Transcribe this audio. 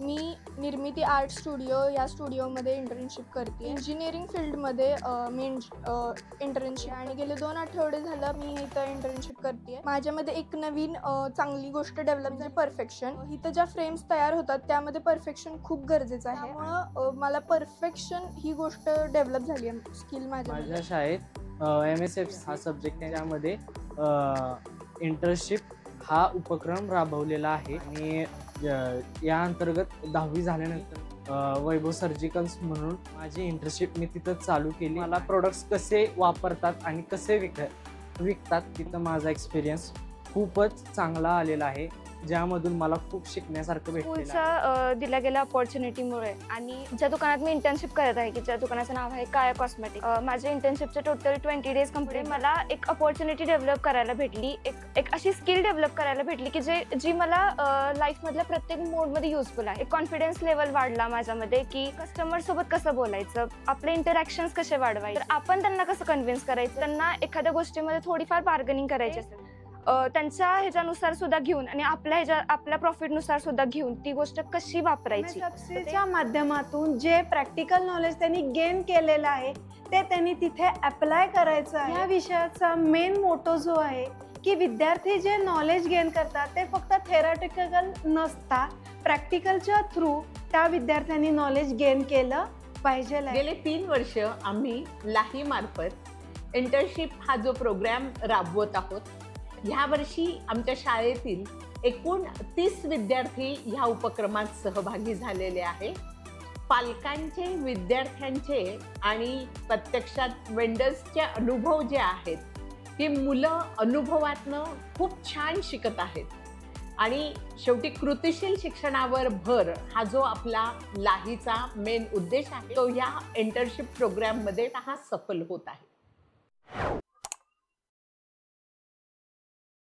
मी निर्मिती art studio या स्टुडिओमध्ये इंटर्नशिप करते. इंजिनिअरिंग फील्डमध्ये मी इंटर्नशिप आणि गेले 2 आठवडे झालं मी इथं इंटर्नशिप करते. माझ्यामध्ये एक नवीन चांगली गोष्ट डेव्हलप झाली, परफेक्शन. इथं ज्या फ्रेम्स तयार होतात त्यामध्ये परफेक्शन खूप गरजेचं आहे. त्यामुळं मला परफेक्शन ही गोष्ट डेव्हलप झाली आहे, स्किल माझ्या शाळेत MSF हा सब्जेक्ट आहे, त्यामध्ये इंटर्नशिप हा उपक्रम राबवलेला आहे आणि या अंतर्गत 10वी झाल्यानंतर वैभव सर्जिकल्स म्हणून माझी इंटर्नशिप मी तिथं चालू केली. मला प्रोडक्ट्स कसे वापरतात आणि कसे विकतात तिथं माझा एक्सपिरियन्स खूपच चांगला आलेला आहे, ज्यामधून मला खूप शिकण्यासारखं भेटलं. स्कूलच्या दिल्या गेल्या अपॉर्च्युनिटीमुळे आणि ज्या दुकानात मी इंटर्नशिप करत आहे की ज्या दुकानाचं नाव आहे काया कॉस्मेटिक, माझ्या इंटर्नशिपचे टोटल 20 डेज कंप्लीट. मला एक अपॉर्च्युनिटी डेव्हलप करायला भेटली, एक अशी स्किल डेव्हलप करायला भेटली की जी मला लाईफमधल्या प्रत्येक मोडमध्ये युजफुल आहे. एक कॉन्फिडन्स लेवल वाढला माझ्यामध्ये की कस्टमर सोबत कसं बोलायचं, आपले इंटरॅक्शन्स कसे वाढवायचे, तर आपण त्यांना कसं कन्व्हिन्स करायचं, त्यांना एखाद्या गोष्टीमध्ये थोडीफार बार्गनिंग करायची असेल त्यांच्या ह्याच्यानुसार सुद्धा घेऊन आणि आपल्या प्रॉफिटनुसार सुद्धा घेऊन ती गोष्ट कशी वापरायची. MSFच्या माध्यमातून जे प्रॅक्टिकल नॉलेज त्यांनी गेन केलेलं आहे ते त्यांनी तिथे अप्लाय करायचं आहे. या विषयाचा मेन मोटो जो आहे की विद्यार्थी जे नॉलेज गेन करतात ते फक्त थेरॉटिकल नसता, प्रॅक्टिकलच्या थ्रू त्या विद्यार्थ्यांनी नॉलेज गेन केलं पाहिजे. गेले 3 वर्ष आम्ही लाही मार्फत इंटर्नशिप हा जो प्रोग्राम राबवत आहोत. ह्या वर्षी आमच्या शाळेतील एकूण 30 विद्यार्थी ह्या उपक्रमात सहभागी झालेले आहे. पालकांचे, विद्यार्थ्यांचे आणि प्रत्यक्षात वेंडर्सचे अनुभव जे आहेत ही मुलं अनुभवातनं खूप छान शिकत आहेत आणि शेवटी कृतिशील शिक्षणावर भर हा जो आपला लाहीचा मेन उद्देश आहे तो ह्या इंटर्नशिप प्रोग्राममध्ये हा सफल होत आहे.